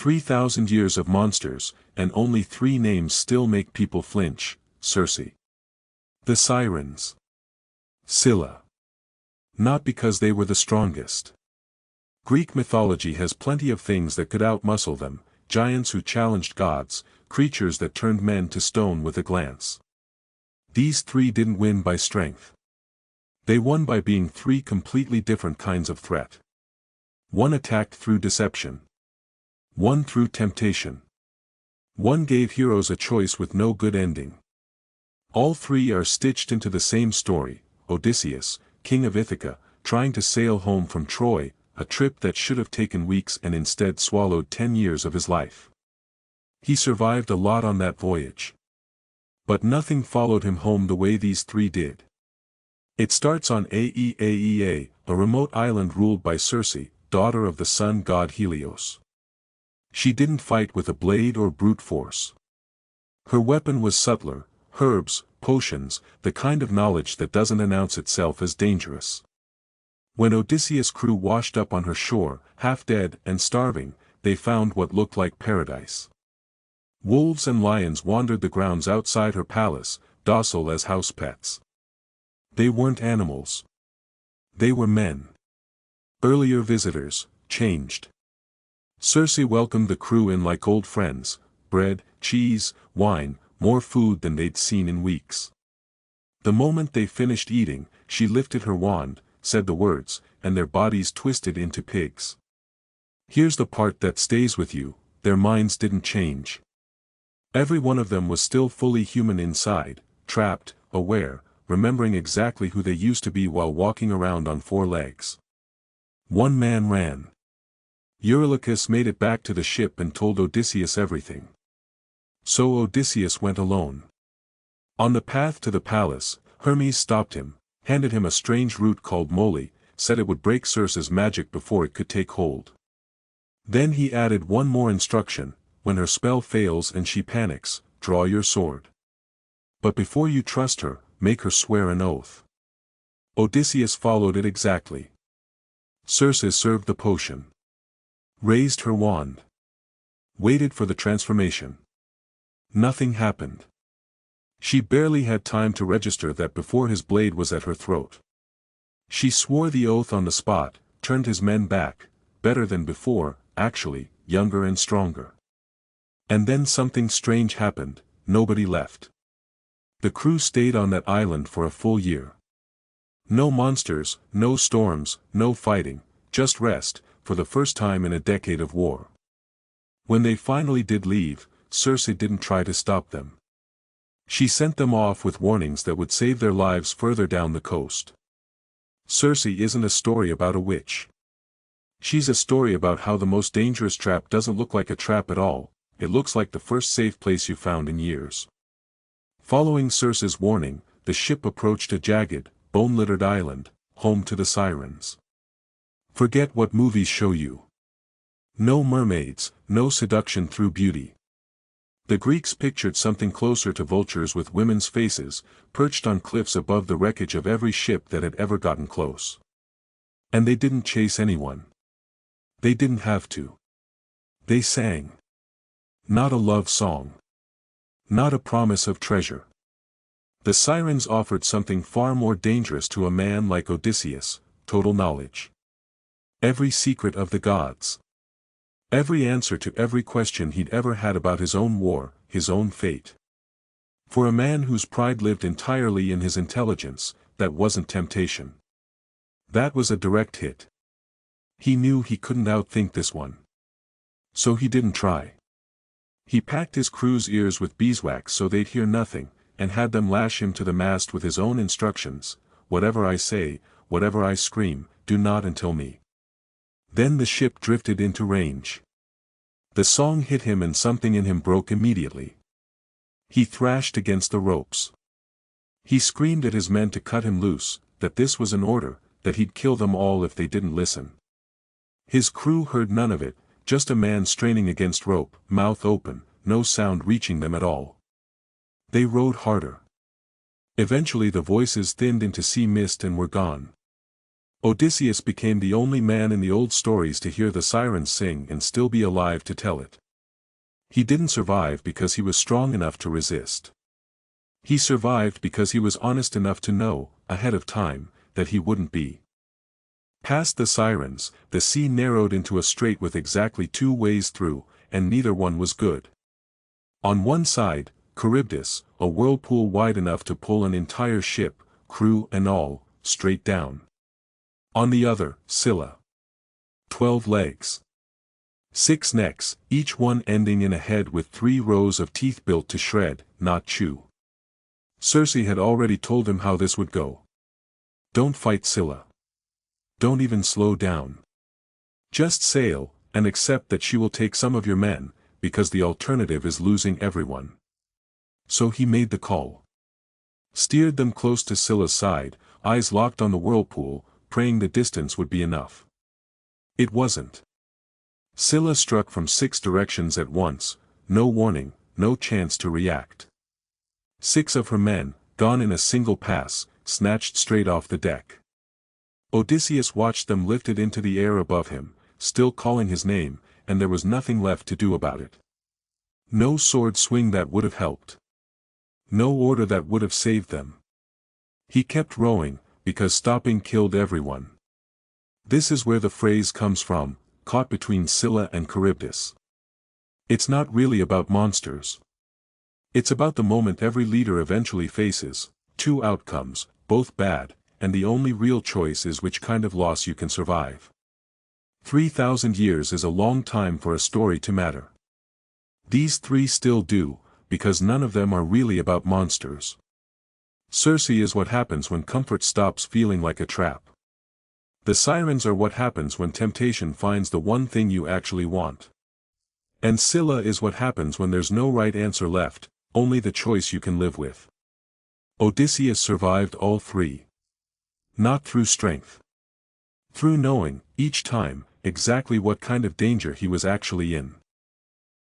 3,000 years of monsters, and only 3 names still make people flinch: Circe. The Sirens. Scylla. Not because they were the strongest. Greek mythology has plenty of things that could outmuscle them: giants who challenged gods, creatures that turned men to stone with a glance. These 3 didn't win by strength. They won by being 3 completely different kinds of threat. One attacked through deception. One through temptation. One gave heroes a choice with no good ending. All 3 are stitched into the same story: Odysseus, king of Ithaca, trying to sail home from Troy, a trip that should have taken weeks and instead swallowed 10 years of his life. He survived a lot on that voyage. But nothing followed him home the way these 3 did. It starts on Aeaea, a remote island ruled by Circe, daughter of the sun god Helios. She didn't fight with a blade or brute force. Her weapon was subtler: herbs, potions, the kind of knowledge that doesn't announce itself as dangerous. When Odysseus' crew washed up on her shore, half dead and starving, they found what looked like paradise. Wolves and lions wandered the grounds outside her palace, docile as house pets. They weren't animals. They were men. Earlier visitors, changed. Circe welcomed the crew in like old friends: bread, cheese, wine, more food than they'd seen in weeks. The moment they finished eating, she lifted her wand, said the words, and their bodies twisted into pigs. Here's the part that stays with you: their minds didn't change. Every one of them was still fully human inside, trapped, aware, remembering exactly who they used to be while walking around on 4 legs. One man ran. Eurylochus made it back to the ship and told Odysseus everything. So Odysseus went alone. On the path to the palace, Hermes stopped him, handed him a strange root called moly, said it would break Circe's magic before it could take hold. Then he added one more instruction: when her spell fails and she panics, draw your sword. But before you trust her, make her swear an oath. Odysseus followed it exactly. Circe served the potion. Raised her wand. Waited for the transformation. Nothing happened. She barely had time to register that before his blade was at her throat. She swore the oath on the spot, turned his men back, better than before, actually, younger and stronger. And then something strange happened: nobody left. The crew stayed on that island for a full year. No monsters, no storms, no fighting, just rest, for the first time in a decade of war. When they finally did leave, Circe didn't try to stop them. She sent them off with warnings that would save their lives further down the coast. Circe isn't a story about a witch. She's a story about how the most dangerous trap doesn't look like a trap at all: it looks like the first safe place you found in years. Following Circe's warning, the ship approached a jagged, bone-littered island, home to the Sirens. Forget what movies show you. No mermaids, no seduction through beauty. The Greeks pictured something closer to vultures with women's faces, perched on cliffs above the wreckage of every ship that had ever gotten close. And they didn't chase anyone. They didn't have to. They sang. Not a love song. Not a promise of treasure. The Sirens offered something far more dangerous to a man like Odysseus: total knowledge. Every secret of the gods. Every answer to every question he'd ever had about his own war, his own fate. For a man whose pride lived entirely in his intelligence, that wasn't temptation. That was a direct hit. He knew he couldn't outthink this one. So he didn't try. He packed his crew's ears with beeswax so they'd hear nothing, and had them lash him to the mast with his own instructions: whatever I say, whatever I scream, do not until me. Then the ship drifted into range. The song hit him and something in him broke immediately. He thrashed against the ropes. He screamed at his men to cut him loose, that this was an order, that he'd kill them all if they didn't listen. His crew heard none of it, just a man straining against rope, mouth open, no sound reaching them at all. They rowed harder. Eventually the voices thinned into sea mist and were gone. Odysseus became the only man in the old stories to hear the sirens sing and still be alive to tell it. He didn't survive because he was strong enough to resist. He survived because he was honest enough to know, ahead of time, that he wouldn't be. Past the sirens, the sea narrowed into a strait with exactly 2 ways through, and neither one was good. On one side, Charybdis, a whirlpool wide enough to pull an entire ship, crew and all, straight down. On the other, Scylla. 12 legs. 6 necks, each one ending in a head with 3 rows of teeth built to shred, not chew. Circe had already told him how this would go. Don't fight Scylla. Don't even slow down. Just sail, and accept that she will take some of your men, because the alternative is losing everyone. So he made the call. Steered them close to Scylla's side, eyes locked on the whirlpool, praying the distance would be enough. It wasn't. Scylla struck from 6 directions at once, no warning, no chance to react. 6 of her men, gone in a single pass, snatched straight off the deck. Odysseus watched them lifted into the air above him, still calling his name, and there was nothing left to do about it. No sword swing that would have helped. No order that would have saved them. He kept rowing, because stopping killed everyone. This is where the phrase comes from, caught between Scylla and Charybdis. It's not really about monsters. It's about the moment every leader eventually faces, 2 outcomes, both bad, and the only real choice is which kind of loss you can survive. 3,000 years is a long time for a story to matter. These 3 still do, because none of them are really about monsters. Circe is what happens when comfort stops feeling like a trap. The sirens are what happens when temptation finds the one thing you actually want. And Scylla is what happens when there's no right answer left, only the choice you can live with. Odysseus survived all 3. Not through strength. Through knowing, each time, exactly what kind of danger he was actually in.